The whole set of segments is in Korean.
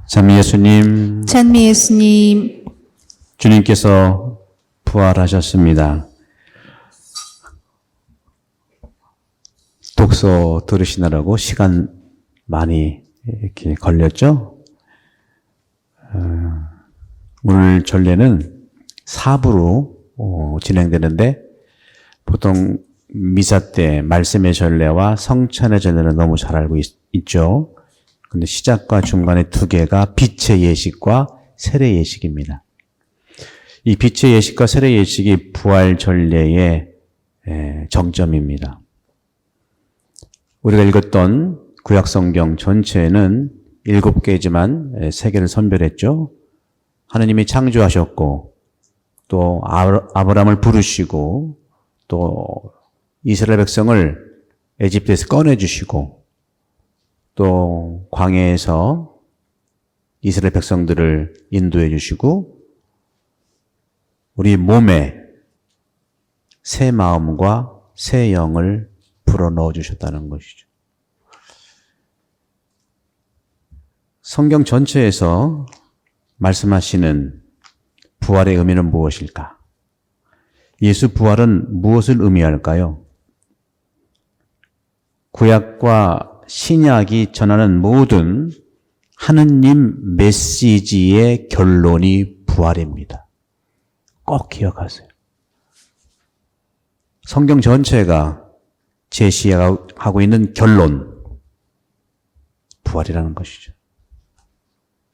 찬미 예수님, 찬미 예수님, 주님께서 부활하셨습니다. 독서 들으시느라고 시간 많이 이렇게 걸렸죠? 오늘 전례는 4부로 진행되는데 보통 미사 때 말씀의 전례와 성찬의 전례는 너무 잘 알고 있죠? 근데 시작과 중간에 두 개가 빛의 예식과 세례 예식입니다. 이 빛의 예식과 세례 예식이 부활 전례의 정점입니다. 우리가 읽었던 구약 성경 전체는 7개지만 3개를 선별했죠. 하느님이 창조하셨고 또 아브라함을 부르시고 또 이스라엘 백성을 에집트에서 꺼내주시고 또 광야에서 이스라엘 백성들을 인도해 주시고 우리 몸에 새 마음과 새 영을 불어넣어 주셨다는 것이죠. 성경 전체에서 말씀하시는 부활의 의미는 무엇일까? 예수 부활은 무엇을 의미할까요? 구약과 신약이 전하는 모든 하느님 메시지의 결론이 부활입니다. 꼭 기억하세요. 성경 전체가 제시하고 있는 결론, 부활이라는 것이죠.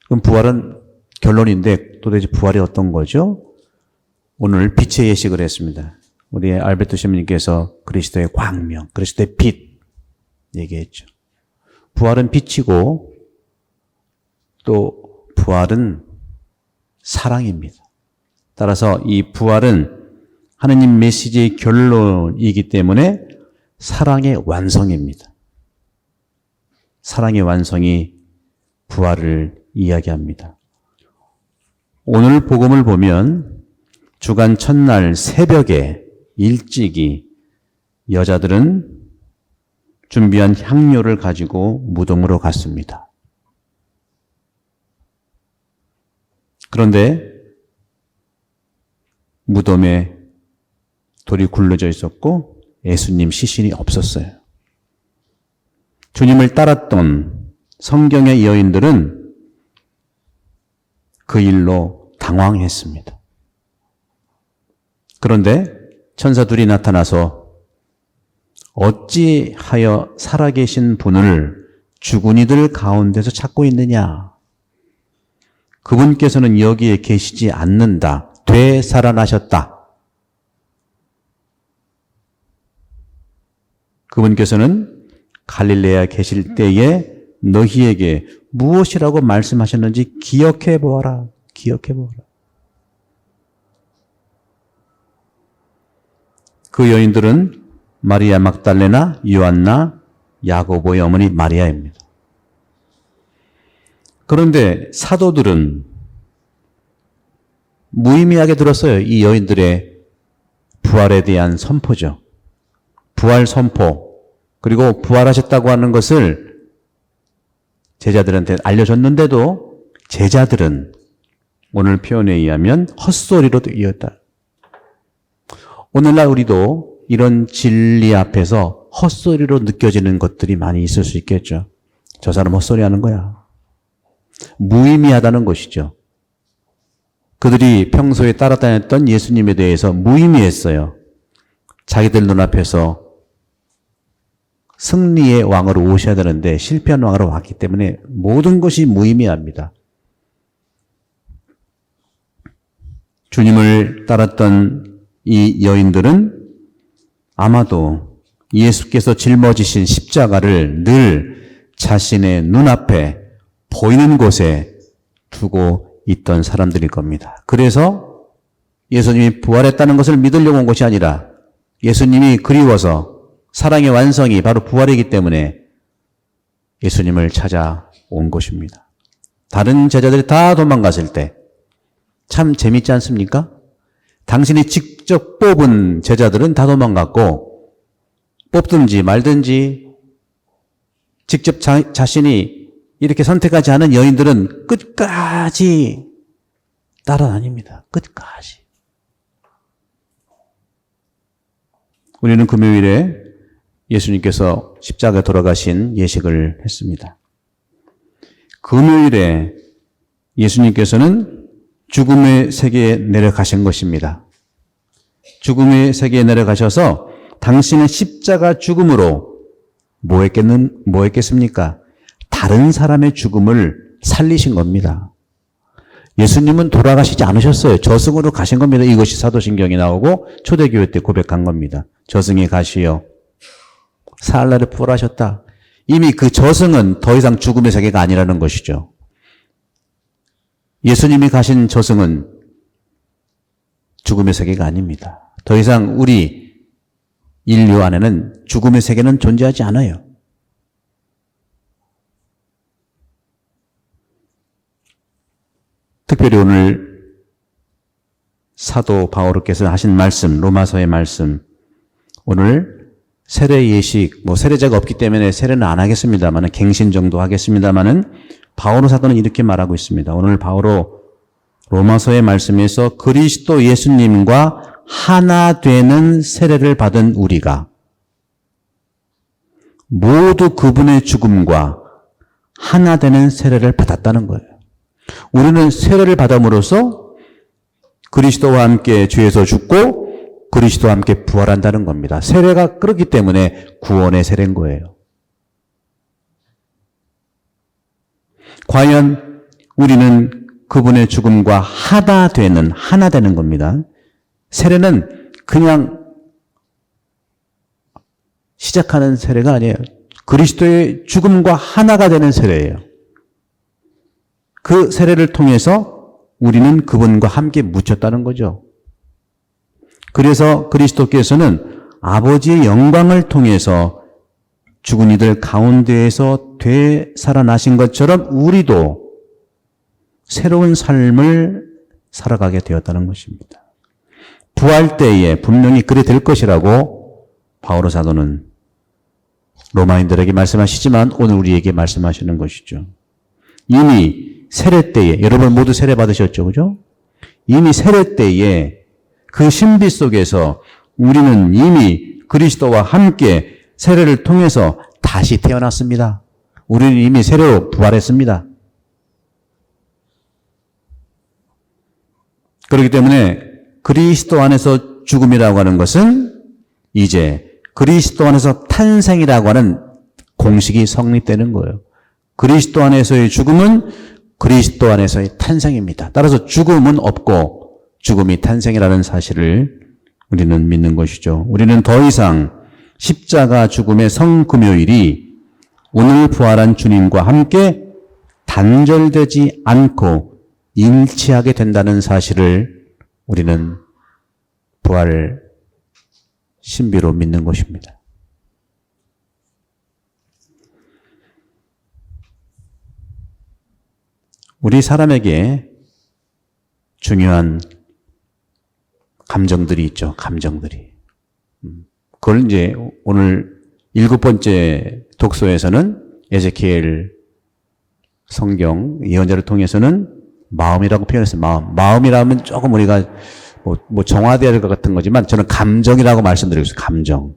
그럼 부활은 결론인데 도대체 부활이 어떤 거죠? 오늘 빛의 예식을 했습니다. 우리 알베르토 신부님께서 그리스도의 광명, 그리스도의 빛 얘기했죠. 부활은 빛이고 또 부활은 사랑입니다. 따라서 이 부활은 하느님 메시지의 결론이기 때문에 사랑의 완성입니다. 사랑의 완성이 부활을 이야기합니다. 오늘 복음을 보면 주간 첫날 새벽에 일찍이 여자들은 준비한 향료를 가지고 무덤으로 갔습니다. 그런데 무덤에 돌이 굴러져 있었고 예수님 시신이 없었어요. 주님을 따랐던 성경의 여인들은 그 일로 당황했습니다. 그런데 천사 둘이 나타나서 어찌하여 살아계신 분을 죽은 이들 가운데서 찾고 있느냐? 그분께서는 여기에 계시지 않는다. 되살아나셨다. 그분께서는 갈릴레아 계실 때에 너희에게 무엇이라고 말씀하셨는지 기억해 보아라. 기억해 보아라. 그 여인들은 마리아 막달레나, 요한나, 야고보의 어머니 마리아입니다. 그런데 사도들은 무의미하게 들었어요. 이 여인들의 부활에 대한 선포죠. 부활 선포, 그리고 부활하셨다고 하는 것을 제자들한테 알려줬는데도 제자들은 오늘 표현에 의하면 헛소리로 이었다. 오늘날 우리도 이런 진리 앞에서 헛소리로 느껴지는 것들이 많이 있을 수 있겠죠. 저 사람 헛소리 하는 거야. 무의미하다는 것이죠. 그들이 평소에 따라다녔던 예수님에 대해서 무의미했어요. 자기들 눈앞에서 승리의 왕으로 오셔야 되는데 실패한 왕으로 왔기 때문에 모든 것이 무의미합니다. 주님을 따랐던 이 여인들은 아마도 예수께서 짊어지신 십자가를 늘 자신의 눈앞에 보이는 곳에 두고 있던 사람들일 겁니다. 그래서 예수님이 부활했다는 것을 믿으려고 온 것이 아니라 예수님이 그리워서 사랑의 완성이 바로 부활이기 때문에 예수님을 찾아온 것입니다. 다른 제자들이 다 도망갔을 때 참 재밌지 않습니까? 당신이 직접 뽑은 제자들은 다 도망갔고 뽑든지 말든지 직접 자신이 이렇게 선택하지 않은 여인들은 끝까지 따라다닙니다. 끝까지. 우리는 금요일에 예수님께서 십자가에 돌아가신 예식을 했습니다. 금요일에 예수님께서는 죽음의 세계에 내려가신 것입니다. 죽음의 세계에 내려가셔서 당신의 십자가 죽음으로 뭐 했겠습니까? 다른 사람의 죽음을 살리신 겁니다. 예수님은 돌아가시지 않으셨어요. 저승으로 가신 겁니다. 이것이 사도신경에 나오고 초대교회 때 고백한 겁니다. 저승에 가시어 사흘날에 부활하셨다. 이미 그 저승은 더 이상 죽음의 세계가 아니라는 것이죠. 예수님이 가신 저승은 죽음의 세계가 아닙니다. 더 이상 우리 인류 안에는 죽음의 세계는 존재하지 않아요. 특별히 오늘 사도 바오로께서 하신 말씀, 로마서의 말씀, 오늘 세례 예식, 세례자가 없기 때문에 세례는 안 하겠습니다만은 갱신 정도 하겠습니다만은 바오로 사도는 이렇게 말하고 있습니다. 오늘 바오로 로마서의 말씀에서 그리스도 예수님과 하나 되는 세례를 받은 우리가 모두 그분의 죽음과 하나 되는 세례를 받았다는 거예요. 우리는 세례를 받음으로써 그리스도와 함께 죄에서 죽고 그리스도와 함께 부활한다는 겁니다. 세례가 그렇기 때문에 구원의 세례인 거예요. 과연 우리는 그분의 죽음과 하나 되는 겁니다. 세례는 그냥 시작하는 세례가 아니에요. 그리스도의 죽음과 하나가 되는 세례예요. 그 세례를 통해서 우리는 그분과 함께 묻혔다는 거죠. 그래서 그리스도께서는 아버지의 영광을 통해서 죽은 이들 가운데에서 되살아나신 것처럼 우리도 새로운 삶을 살아가게 되었다는 것입니다. 부활 때에 분명히 그리 될 것이라고 바오로 사도는 로마인들에게 말씀하시지만 오늘 우리에게 말씀하시는 것이죠. 이미 세례 때에, 여러분 모두 세례 받으셨죠, 그죠? 이미 세례 때에 그 신비 속에서 우리는 이미 그리스도와 함께 세례를 통해서 다시 태어났습니다. 우리는 이미 세례로 부활했습니다. 그렇기 때문에 그리스도 안에서 죽음이라고 하는 것은 이제 그리스도 안에서 탄생이라고 하는 공식이 성립되는 거예요. 그리스도 안에서의 죽음은 그리스도 안에서의 탄생입니다. 따라서 죽음은 없고 죽음이 탄생이라는 사실을 우리는 믿는 것이죠. 우리는 더 이상 십자가 죽음의 성금요일이 오늘 부활한 주님과 함께 단절되지 않고 일치하게 된다는 사실을 우리는 부활 신비로 믿는 것입니다. 우리 사람에게 중요한 감정들이 있죠. 감정들이. 그걸 이제 오늘 7번째 독서에서는 에제키엘 성경 예언자를 통해서는 마음이라고 표현했어요. 마음이라면 조금 우리가 정화되어야 될 것 같은 거지만 저는 감정이라고 말씀드리고 있어요. 감정.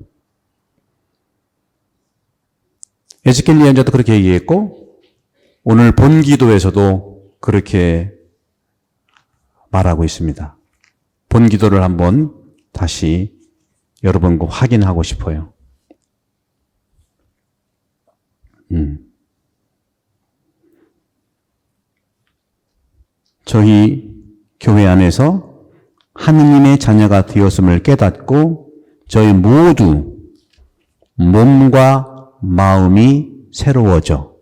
에제키엘 예언자도 그렇게 얘기했고 오늘 본 기도에서도 그렇게 말하고 있습니다. 본 기도를 한번 다시 여러분과 확인하고 싶어요. 저희 교회 안에서 하느님의 자녀가 되었음을 깨닫고 저희 모두 몸과 마음이 새로워져.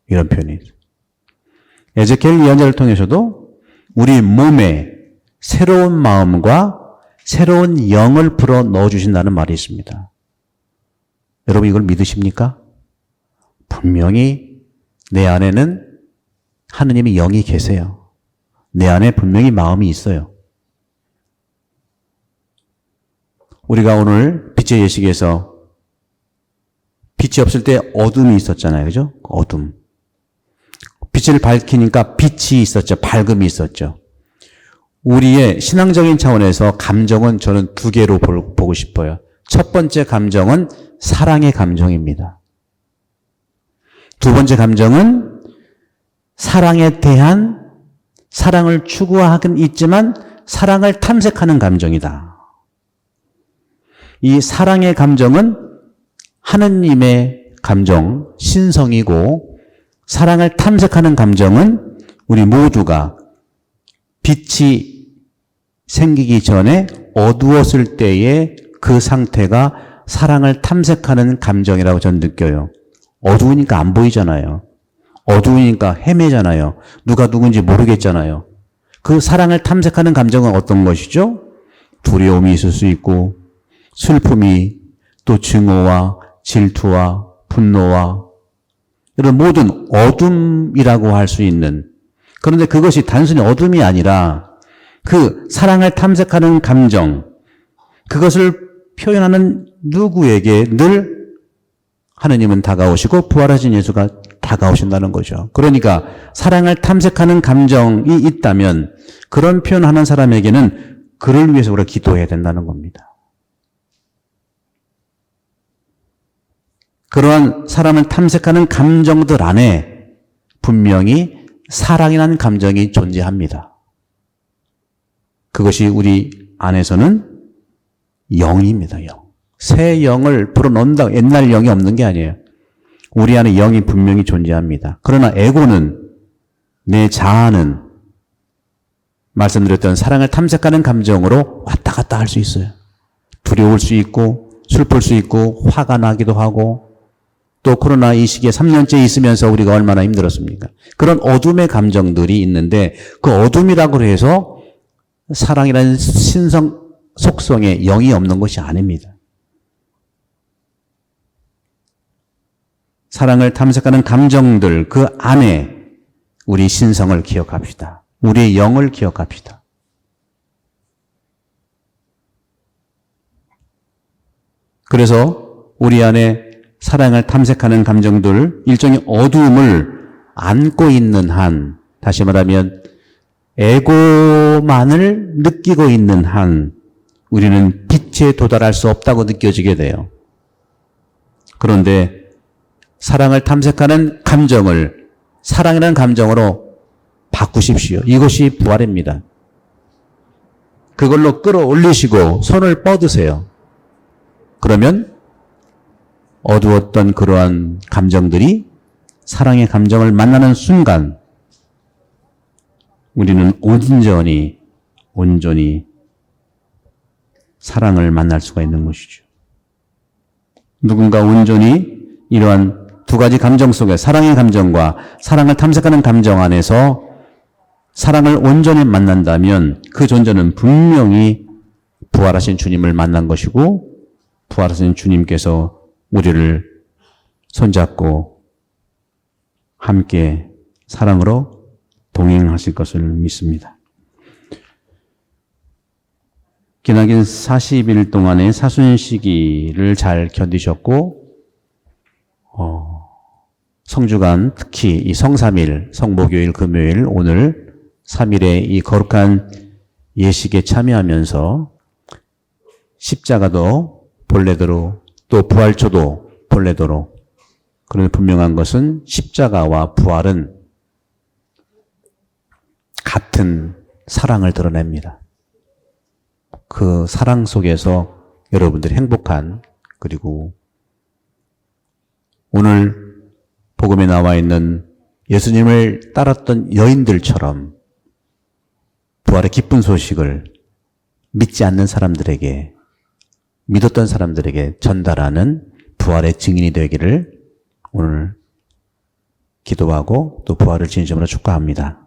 이런 표현이 있어요. 에제키엘 예언자를 통해서도 우리 몸에 새로운 마음과 새로운 영을 불어 넣어주신다는 말이 있습니다. 여러분 이걸 믿으십니까? 분명히 내 안에는 하느님의 영이 계세요. 내 안에 분명히 마음이 있어요. 우리가 오늘 빛의 예식에서 빛이 없을 때 어둠이 있었잖아요. 그죠? 어둠. 빛을 밝히니까 빛이 있었죠. 밝음이 있었죠. 우리의 신앙적인 차원에서 감정은 저는 두 개로 보고 싶어요. 첫 번째 감정은 사랑의 감정입니다. 두 번째 감정은 사랑에 대한 사랑을 추구하긴 있지만 사랑을 탐색하는 감정이다. 이 사랑의 감정은 하느님의 감정, 신성이고 사랑을 탐색하는 감정은 우리 모두가 빛이 생기기 전에 어두웠을 때의 그 상태가 사랑을 탐색하는 감정이라고 저는 느껴요. 어두우니까 안 보이잖아요. 어두우니까 헤매잖아요. 누가 누군지 모르겠잖아요. 그 사랑을 탐색하는 감정은 어떤 것이죠? 두려움이 있을 수 있고 슬픔이 또 증오와 질투와 분노와 이런 모든 어둠이라고 할 수 있는, 그런데 그것이 단순히 어둠이 아니라 그 사랑을 탐색하는 감정, 그것을 표현하는 누구에게 늘 하느님은 다가오시고 부활하신 예수가 다가오신다는 거죠. 그러니까 사랑을 탐색하는 감정이 있다면 그런 표현하는 사람에게는 그를 위해서 우리가 기도해야 된다는 겁니다. 그러한 사람을 탐색하는 감정들 안에 분명히 사랑이라는 감정이 존재합니다. 그것이 우리 안에서는 영입니다. 영. 새 영을 불어넣는다. 옛날 영이 없는 게 아니에요. 우리 안에 영이 분명히 존재합니다. 그러나 에고는, 내 자아는 말씀드렸던 사랑을 탐색하는 감정으로 왔다 갔다 할 수 있어요. 두려울 수 있고 슬플 수 있고 화가 나기도 하고, 또 코로나 이 시기에 3년째 있으면서 우리가 얼마나 힘들었습니까? 그런 어둠의 감정들이 있는데 그 어둠이라고 해서 사랑이라는 신성 속성에 영이 없는 것이 아닙니다. 사랑을 탐색하는 감정들 그 안에 우리 신성을 기억합시다. 우리의 영을 기억합시다. 그래서 우리 안에 사랑을 탐색하는 감정들, 일종의 어두움을 안고 있는 한, 다시 말하면 에고만을 느끼고 있는 한 우리는 빛에 도달할 수 없다고 느껴지게 돼요. 그런데 사랑을 탐색하는 감정을 사랑이라는 감정으로 바꾸십시오. 이것이 부활입니다. 그걸로 끌어올리시고 손을 뻗으세요. 그러면 어두웠던 그러한 감정들이 사랑의 감정을 만나는 순간 우리는 온전히 사랑을 만날 수가 있는 것이죠. 누군가 온전히 이러한 두 가지 감정 속에 사랑의 감정과 사랑을 탐색하는 감정 안에서 사랑을 온전히 만난다면 그 존재는 분명히 부활하신 주님을 만난 것이고 부활하신 주님께서 우리를 손잡고 함께 사랑으로 동행하실 것을 믿습니다. 기나긴 40일 동안의 사순 시기를 잘 견디셨고 성주간 특히 이 성삼일, 성목요일, 금요일, 오늘 3일의 이 거룩한 예식에 참여하면서 십자가도 본래대로 또 부활초도 본래대로, 그런데 분명한 것은 십자가와 부활은 같은 사랑을 드러냅니다. 그 사랑 속에서 여러분들이 행복한, 그리고 오늘 복음에 나와 있는 예수님을 따랐던 여인들처럼 부활의 기쁜 소식을 믿지 않는 사람들에게, 믿었던 사람들에게 전달하는 부활의 증인이 되기를 오늘 기도하고 또 부활을 진심으로 축복합니다.